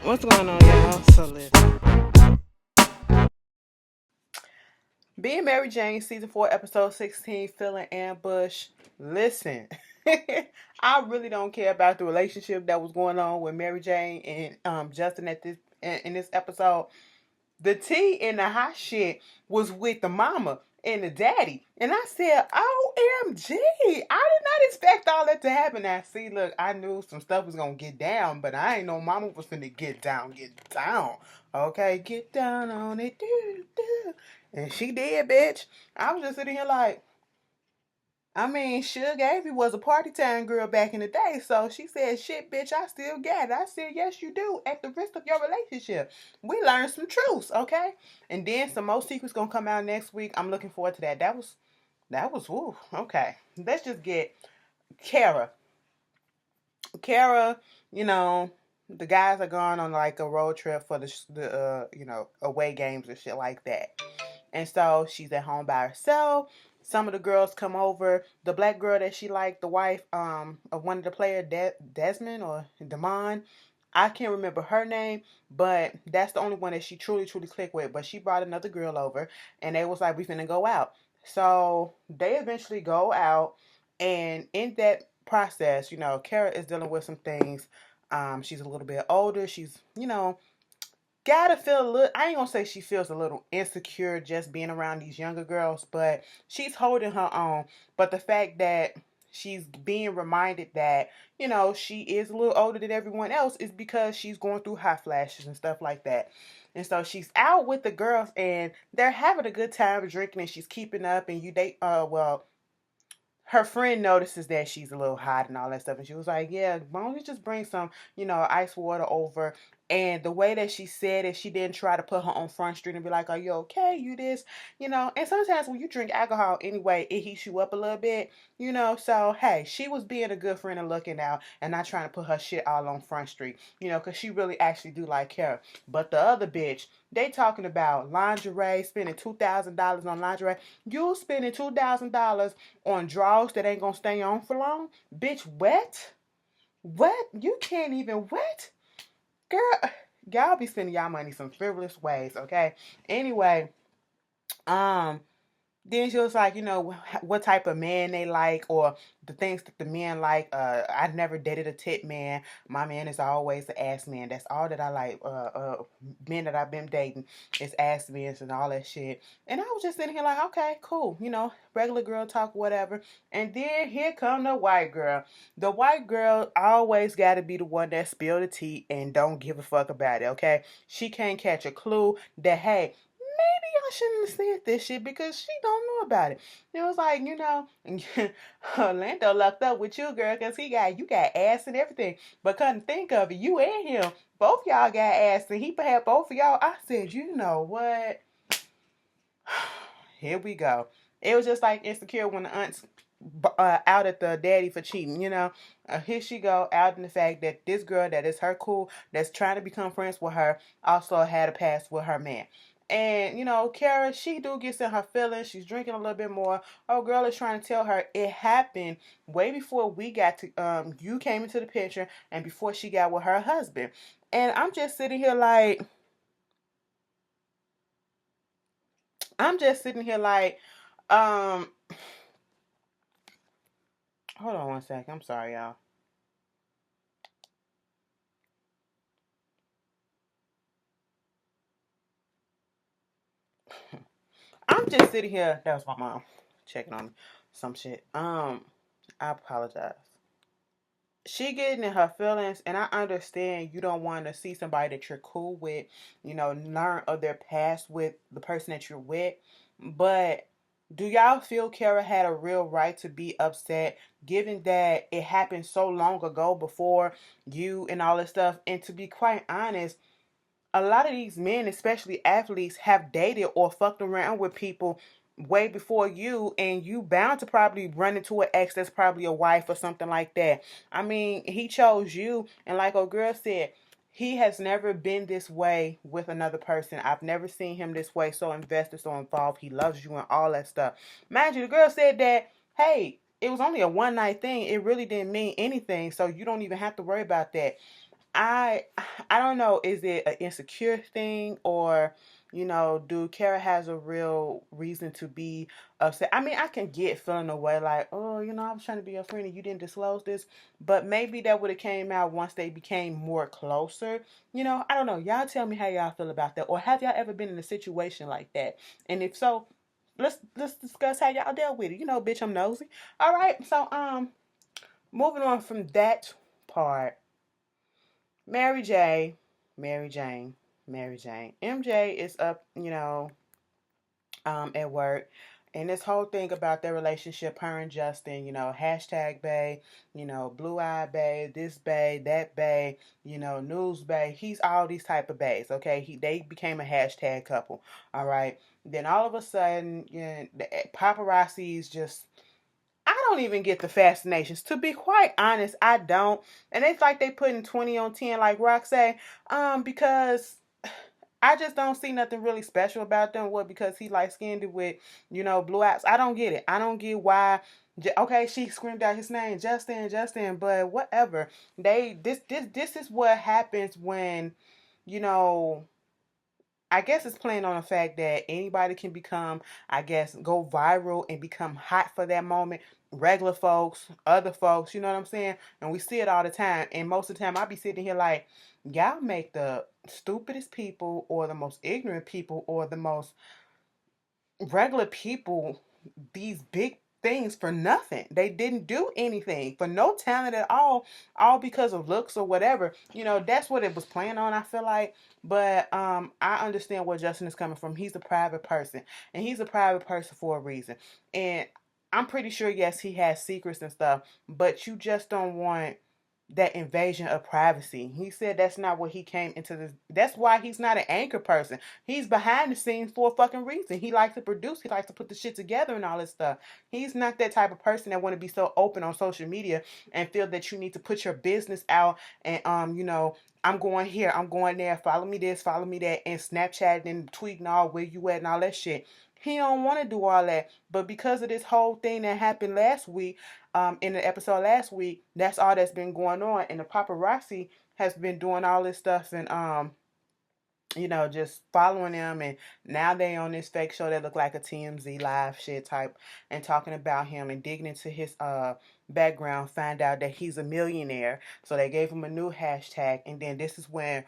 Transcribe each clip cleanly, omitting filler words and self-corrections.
What's going on, y'all? So listen. Being Mary Jane, season 4, episode 16, feeling ambush. Listen, I really don't care about the relationship that was going on with Mary Jane and Justin at this in this episode. The tea and the hot shit was with the mama and the daddy. And I said, OMG, I did not expect all that to happen. Now, see, look, I knew some stuff was going to get down, but I ain't know mama was finna get down, get down. Okay, get down on it. Do, do. And she did, bitch. I was just sitting here like, I mean, Suge Avery was a party time girl back in the day, so she said, shit, bitch, I still got it. I said, yes, you do, at the risk of your relationship. We learned some truths, okay? And then some more secrets gonna come out next week. I'm looking forward to that. That was, woo, okay. Let's just get Kara. Kara, you know, the guys are going on like a road trip for the away games and shit like that. And so she's at home by herself. Some of the girls come over. The black girl that she liked, the wife of one of the players, Desmond or Damon. I can't remember her name, but that's the only one that she truly, truly clicked with. But she brought another girl over, and they was like, we finna go out. So they eventually go out, and in that process, Kara is dealing with some things. She's a little bit older. She's, gotta feel a little, I ain't gonna say she feels a little insecure just being around these younger girls, but she's holding her own. But the fact that she's being reminded that, she is a little older than everyone else is because she's going through hot flashes and stuff like that. And so she's out with the girls and they're having a good time drinking and she's keeping up and her friend notices that she's a little hot and all that stuff. And she was like, yeah, why don't you just bring some, ice water over? And the way that she said it, she didn't try to put her on Front Street and be like, are you okay? You this, And sometimes when you drink alcohol anyway, it heats you up a little bit, So, hey, she was being a good friend and looking out and not trying to put her shit all on Front Street, because she really actually do like her. But the other bitch, they talking about lingerie, spending $2,000 on lingerie. You spending $2,000 on drawers that ain't gonna stay on for long? Bitch, wet? What? You can't even wet? Girl, y'all be spending y'all money some frivolous ways, okay? Anyway, um, then she was like, what type of man they like or the things that the men like. I never dated a tit man. My man is always an ass man. That's all that I like. Men that I've been dating is ass men and all that shit. And I was just sitting here like, okay, cool. Regular girl talk, whatever. And then here come the white girl. The white girl always got to be the one that spill the tea and don't give a fuck about it, okay? She can't catch a clue that, hey, maybe I shouldn't have said this shit because she don't know about it. It was like, Orlando lucked up with you, girl, because you got ass and everything. But couldn't think of it, you and him, both y'all got ass, and he had both of y'all. I said, you know what? Here we go. It was just like Insecure when the aunts out at the daddy for cheating. Here she go out in the fact that this girl that is her cool, that's trying to become friends with her, also had a past with her man. And, Kara, she do gets in her feelings. She's drinking a little bit more. Oh, girl is trying to tell her it happened way before we got to, you came into the picture and before she got with her husband. And I'm just sitting here like, um, hold on one second. I'm sorry, y'all. I'm just sitting here. That was my mom checking on some shit. I apologize. She getting in her feelings, and I understand you don't want to see somebody that you're cool with, learn of their past with the person that you're with. But do y'all feel Kara had a real right to be upset, given that it happened so long ago before you and all this stuff? And to be quite honest, a lot of these men, especially athletes, have dated or fucked around with people way before you, and you bound to probably run into an ex that's probably a wife or something like that. I mean, he chose you, and like old girl said, he has never been this way with another person. I've never seen him this way, so invested, so involved. He loves you and all that stuff. Mind you, the girl said that, hey, it was only a one night thing. It really didn't mean anything, so you don't even have to worry about that. I I don't know, is it an insecure thing, or do Kara has a real reason to be upset? I mean, I can get feeling away like, oh, I was trying to be your friend and you didn't disclose this, but maybe that would have came out once they became more closer. I don't know. Y'all tell me how y'all feel about that, or have y'all ever been in a situation like that? And if so, let's discuss how y'all dealt with it. Bitch, I'm nosy. All right, so moving on from that part, Mary J, Mary Jane, Mary Jane. MJ is up, at work. And this whole thing about their relationship, her and Justin, hashtag bae, blue eye bae, this bae, that bae, news bae. He's all these type of baes, okay? They became a hashtag couple, all right? Then all of a sudden, the paparazzi's just, I don't even get the fascinations. To be quite honest, I don't. And it's like they putting 20 on 10, like Rock say, because I just don't see nothing really special about them. What, because he light skinned with, blue eyes? I don't get it. I don't get why. Okay, she screamed out his name, Justin, Justin, but whatever. This is what happens when, you know, I guess it's playing on the fact that anybody can become, I guess, go viral and become hot for that moment. Regular folks, other folks, you know what I'm saying? And we see it all the time. And most of the time, I be sitting here like, y'all make the stupidest people, or the most ignorant people, or the most regular people these big things for nothing. They didn't do anything for no talent at all because of looks or whatever. That's what it was playing on, I feel like. But I understand where Justin is coming from. He's a private person, and he's a private person for a reason. And I'm pretty sure, yes, he has secrets and stuff, but you just don't want that invasion of privacy. He said that's not what he came into this. That's why he's not an anchor person. He's behind the scenes for a fucking reason. He likes to produce. He likes to put the shit together and all this stuff. He's not that type of person that want to be so open on social media and feel that you need to put your business out and I'm going here, I'm going there, follow me this, follow me that, and Snapchat and tweeting all where you at and all that shit. He don't want to do all that. But because of this whole thing that happened last week, in the episode last week, that's all that's been going on. And the paparazzi has been doing all this stuff and just following them, and now they on this fake show that look like a TMZ live shit type, and talking about him and digging into his background, find out that he's a millionaire. So they gave him a new hashtag, and then this is when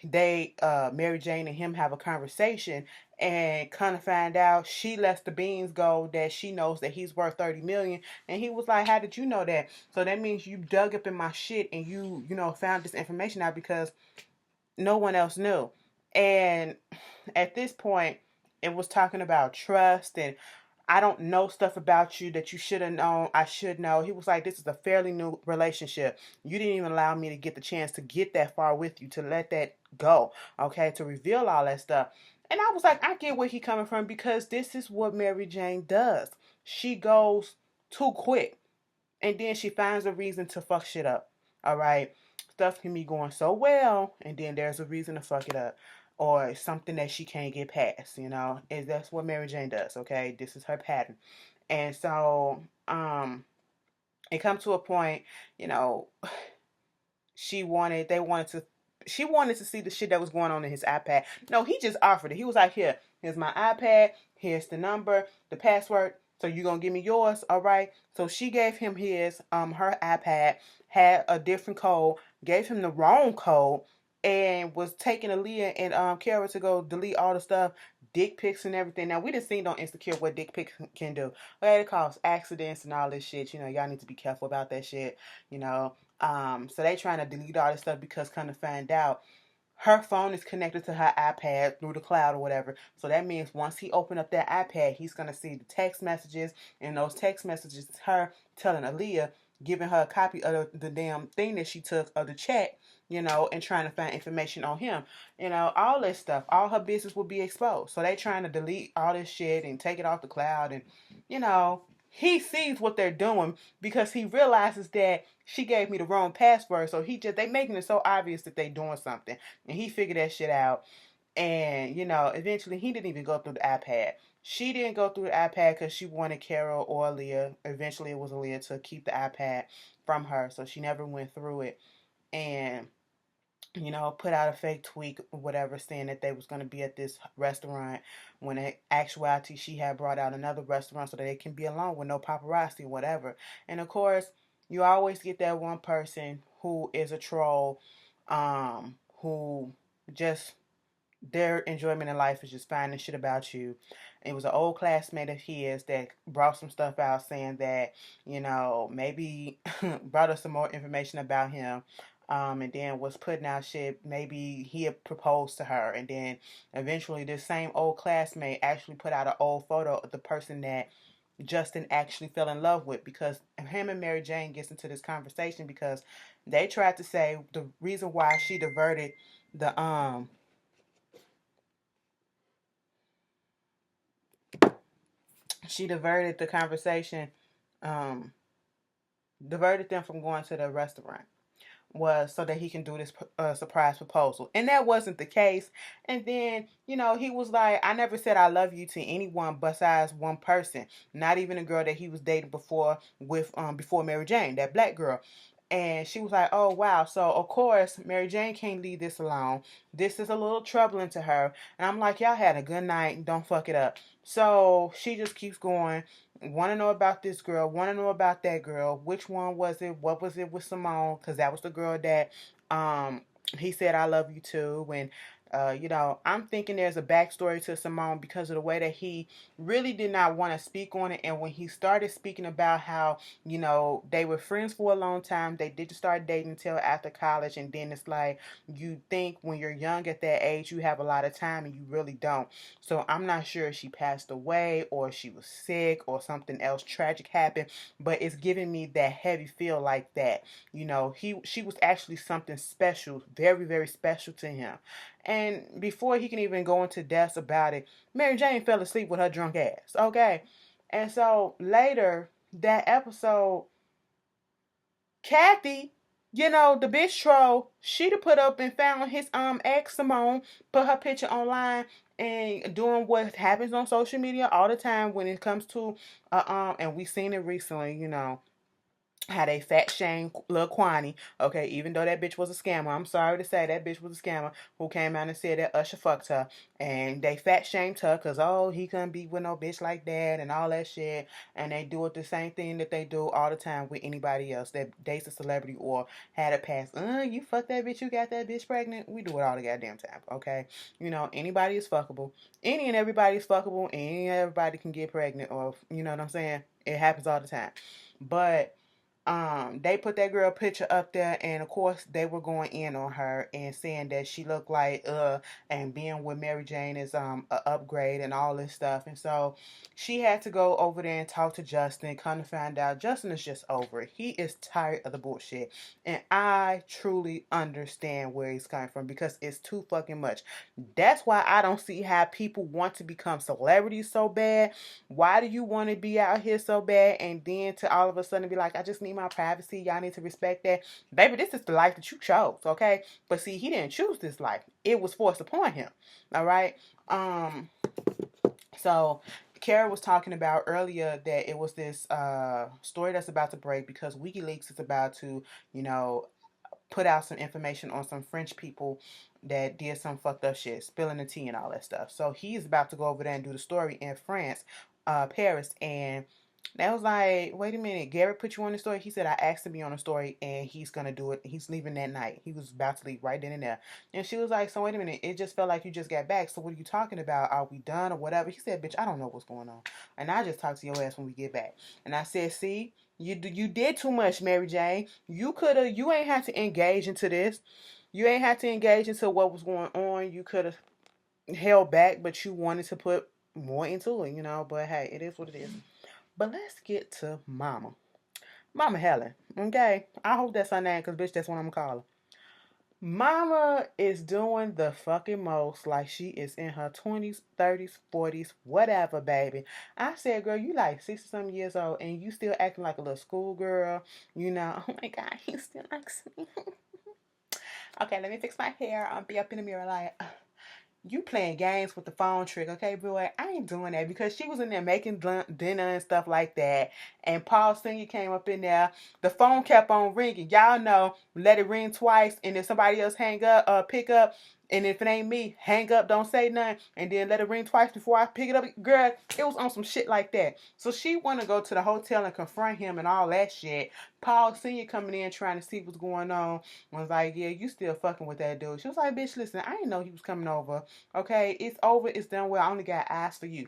they Mary Jane and him have a conversation, and kind of find out she lets the beans go that she knows that he's worth 30 million. And he was like, how did you know that? So that means you dug up in my shit and you found this information out because no one else knew. And at this point, it was talking about trust and I don't know stuff about you that you should have known. I should know. He was like, this is a fairly new relationship. You didn't even allow me to get the chance to get that far with you, to let that go, okay, to reveal all that stuff. And I was like, I get where he coming from, because this is what Mary Jane does. She goes too quick, and then she finds a reason to fuck shit up. All right, stuff can be going so well, and then there's a reason to fuck it up, or something that she can't get past. Is that's what Mary Jane does. Okay, this is her pattern, and so it comes to a point, you know, she wanted to see the shit that was going on in his iPad. No, he just offered it. He was like, here's my iPad, here's the number, the password. So you gonna give me yours, all right? So she gave him her iPad, had a different code, gave him the wrong code, and was taking Aaliyah and Kara to go delete all the stuff, dick pics and everything. Now we done seen on Insecure what dick pics can do. Okay, it cause accidents and all this shit. Y'all need to be careful about that shit. So they trying to delete all this stuff because kind of find out her phone is connected to her iPad through the cloud or whatever. So that means once he open up that iPad, he's gonna see the text messages, and those text messages is her telling Aaliyah, giving her a copy of the damn thing that she took of the chat, and trying to find information on him. All this stuff, all her business will be exposed. So they trying to delete all this shit and take it off the cloud, and he sees what they're doing because he realizes that she gave me the wrong password. So they making it so obvious that they doing something. And he figured that shit out. And, eventually he didn't even go through the iPad. She didn't go through the iPad because she wanted Carol or Aaliyah. Eventually it was Aaliyah to keep the iPad from her. So she never went through it. And put out a fake tweet or whatever saying that they was going to be at this restaurant when in actuality she had brought out another restaurant so that they can be alone with no paparazzi, whatever. And of course, you always get that one person who is a troll, who just their enjoyment in life is just finding shit about you. It was an old classmate of his that brought some stuff out saying that, maybe brought us some more information about him. And then was putting out shit. Maybe he had proposed to her, and then eventually this same old classmate actually put out an old photo of the person that Justin actually fell in love with, because him and Mary Jane gets into this conversation because they tried to say the reason why the um she diverted the conversation, um, diverted them from going to the restaurant was so that he can do this surprise proposal. And that wasn't the case. And then, he was like, I never said I love you to anyone besides one person, not even a girl that he was dating before Mary Jane, that black girl. And she was like, oh, wow. So, of course, Mary Jane can't leave this alone. This is a little troubling to her. And I'm like, y'all had a good night. Don't fuck it up. So she just keeps going. Want to know about this girl. Want to know about that girl. Which one was it? What was it with Simone? Because that was the girl that he said, I love you too. And I'm thinking there's a backstory to Simone because of the way that he really did not want to speak on it. And when he started speaking about how, they were friends for a long time, they didn't start dating until after college. And then it's like, you think when you're young at that age, you have a lot of time and you really don't. So I'm not sure if she passed away or she was sick or something else tragic happened, but it's giving me that heavy feel like that. She was actually something special, very, very special to him. And before he can even go into depths about it, Mary Jane fell asleep with her drunk ass. Okay. And so later, that episode, Kathy, the bitch troll, she'd have put up and found his ex Simone, put her picture online and doing what happens on social media all the time when it comes to and we seen it recently, how they fat shame Lil Kwani. Okay, even though that bitch was a scammer, I'm sorry to say that bitch was a scammer who came out and said that Usher fucked her, and they fat shamed her because he couldn't be with no bitch like that and all that shit. And they do it the same thing that they do all the time with anybody else that dates a celebrity or had a past. You fucked that bitch, you got that bitch pregnant. We do it all the goddamn time. Okay, anybody is fuckable. Any and everybody is fuckable. Any and everybody can get pregnant, or you know what I'm saying. It happens all the time, but they put that girl picture up there, and of course they were going in on her and saying that she looked like and being with Mary Jane is a upgrade and all this stuff. And so she had to go over there and talk to Justin. Come to find out, Justin is just over it. He is tired of the bullshit, and I truly understand where he's coming from because it's too fucking much. That's why I don't see how people want to become celebrities so bad. Why do you want to be out here so bad and then to all of a sudden be like, I just need my privacy. Y'all need to respect that. Baby, this is the life that you chose, okay? But see, he didn't choose this life. It was forced upon him. All right? So Kara was talking about earlier that it was this story that's about to break because WikiLeaks is about to, put out some information on some French people that did some fucked up shit, spilling the tea and all that stuff. So he's about to go over there and do the story in France, Paris, and that was like, wait a minute, Garrett put you on the story? He said, I asked him to be on the story and he's going to do it. He's leaving that night. He was about to leave right then and there. And she was like, so wait a minute, it just felt like you just got back. So what are you talking about? Are we done or whatever? He said, bitch, I don't know what's going on. And I just talk to your ass when we get back. And I said, see, you did too much, Mary Jane. You ain't had to engage into this. You ain't had to engage into what was going on. You could have held back, but you wanted to put more into it, But hey, it is what it is. But let's get to Mama. Mama Helen, okay? I hope that's her name, because, bitch, that's what I'm calling her. Mama is doing the fucking most like she is in her 20s, 30s, 40s, whatever, baby. I said, girl, you like 60-some years old, and you still acting like a little schoolgirl. Oh my God, he still likes me. Okay, let me fix my hair. I'll be up in the mirror like, you playing games with the phone trick, okay, boy? I ain't doing that because she was in there making dinner and stuff like that. And Paul Senior came up in there. The phone kept on ringing. Y'all know, let it ring twice, and if somebody else hang up, pick up. And if it ain't me, hang up, don't say nothing, and then let it ring twice before I pick it up. Girl, it was on some shit like that. So she want to go to the hotel and confront him and all that shit. Paul Senior coming in trying to see what's going on. Was like, yeah, you still fucking with that dude. She was like, bitch, listen, I didn't know he was coming over. Okay, it's over. It's done well. I only got eyes for you.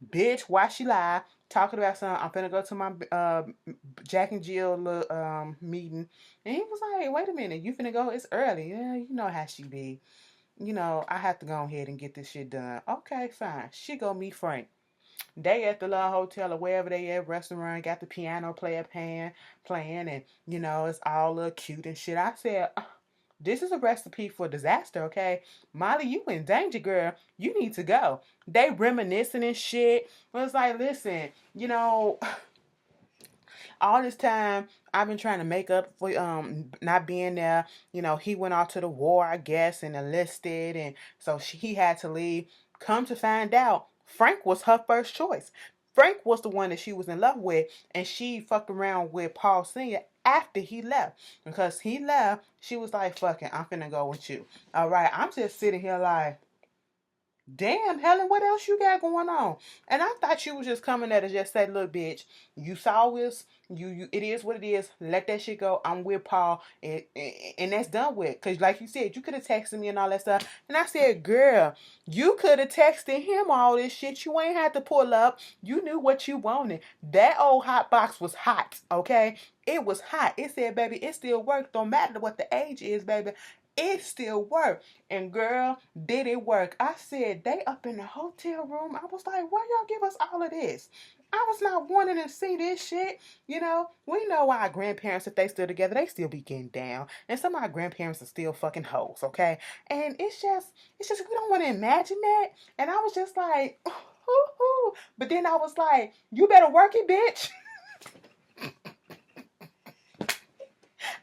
Bitch, why she lie? Talking about something. I'm finna go to my Jack and Jill little, meeting. And he was like, wait a minute. You finna go? It's early. Yeah, you know how she be. I have to go ahead and get this shit done. Okay, fine. She go meet Frank. They at the little hotel or wherever they at, restaurant, got the piano player playing, and it's all little cute and shit. I said, this is a recipe for disaster, okay? Molly, you in danger, girl. You need to go. They reminiscing and shit. It was like, listen, all this time I've been trying to make up for not being there. He went off to the war, I guess, and enlisted, and so he had to leave. Come to find out, Frank was her first choice. Frank was the one that she was in love with, and she fucked around with Paul Senior after he left. Because he left, she was like, fuck it, I'm finna go with you. All right, I'm just sitting here like, damn, Helen, what else you got going on? And I thought you was just coming there to just say, look, bitch, you saw this. It is what it is. Let that shit go. I'm with Paul, and that's done with. Cause like you said, you could have texted me and all that stuff. And I said, girl, you could have texted him all this shit. You ain't had to pull up. You knew what you wanted. That old hot box was hot, okay? It was hot. It said, baby, it still works. Don't matter what the age is, baby. It still worked. And girl, did it work. I said, they up in the hotel room. I was like, why y'all give us all of this? I was not wanting to see this shit. We know our grandparents, if they still together, they still be getting down. And some of our grandparents are still fucking hoes, okay? And it's just, we don't want to imagine that. And I was just like, ooh. But then I was like, you better work it, bitch.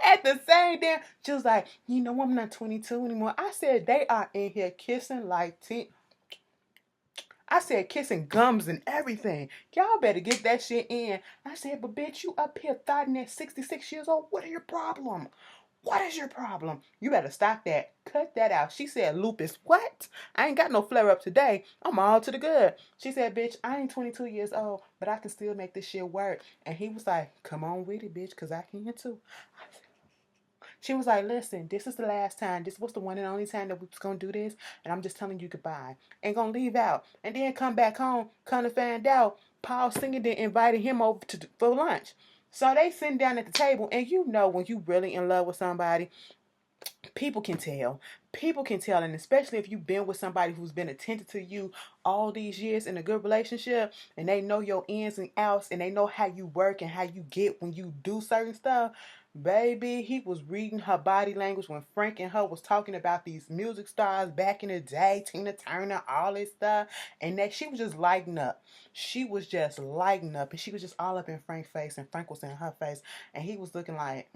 At the same time, she was like, I'm not 22 anymore. I said, they are in here kissing like I said, kissing gums and everything. Y'all better get that shit in. I said, but bitch, you up here thotting at 66 years old. What are your problem? What is your problem? You better stop that. Cut that out. She said, lupus. What? I ain't got no flare up today. I'm all to the good. She said, bitch, I ain't 22 years old, but I can still make this shit work. And he was like, come on with it, bitch, because I can too. She was like, listen, this is the last time. This was the one and only time that we was going to do this. And I'm just telling you goodbye. And going to leave out. And then come back home, come to find out, Paul Singer then invited him over for lunch. So they sitting down at the table. And when you really in love with somebody, people can tell. People can tell. And especially if you've been with somebody who's been attentive to you all these years in a good relationship. And they know your ins and outs. And they know how you work and how you get when you do certain stuff. Baby, he was reading her body language when Frank and her was talking about these music stars back in the day, Tina Turner, all this stuff, and that she was just lighting up. She was just lighting up, and she was just all up in Frank's face, and Frank was in her face, and he was looking like,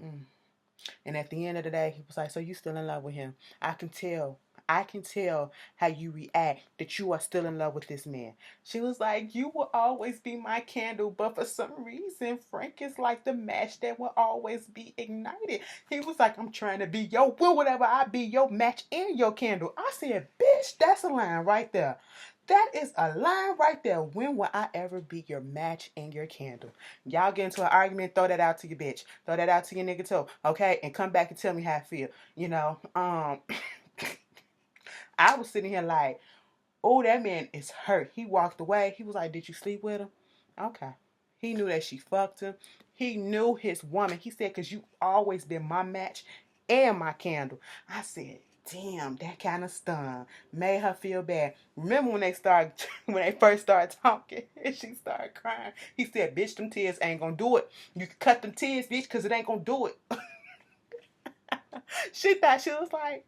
And at the end of the day, he was like, so you still in love with him? I can tell. I can tell how you react that you are still in love with this man. She was like, you will always be my candle, but for some reason, Frank is like the match that will always be ignited. He was like, I'm trying to be your will, whatever I be your match and your candle. I said, bitch, that's a line right there. That is a line right there. When will I ever be your match and your candle? Y'all get into an argument, throw that out to your bitch. Throw that out to your nigga too. Okay? And come back and tell me how I feel. I was sitting here like, oh, that man is hurt. He walked away. He was like, did you sleep with him? Okay. He knew that she fucked him. He knew his woman. He said, because you always been my match and my candle. I said, damn, that kind of stung. Made her feel bad. Remember when they first started talking and she started crying? He said, bitch, them tears ain't gonna do it. You can cut them tears, bitch, because it ain't gonna do it. She thought she was like,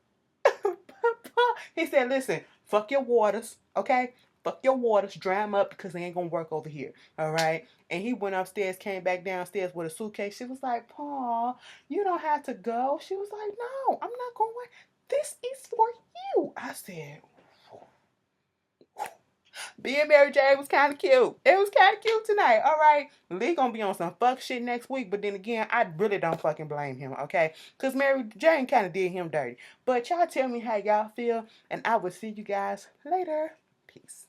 he said, listen, fuck your waters, okay? Fuck your waters, dry them up because they ain't gonna work over here, all right? And he went upstairs, came back downstairs with a suitcase. She was like, Paul, you don't have to go. She was like, no, I'm not going. This is for you. I said, Being Mary Jane was kind of cute. It was kind of cute tonight. All right. Lee gonna be on some fuck shit next week, but then again, I really don't fucking blame him, okay? Because Mary Jane kind of did him dirty. But y'all tell me how y'all feel, and I will see you guys later. Peace.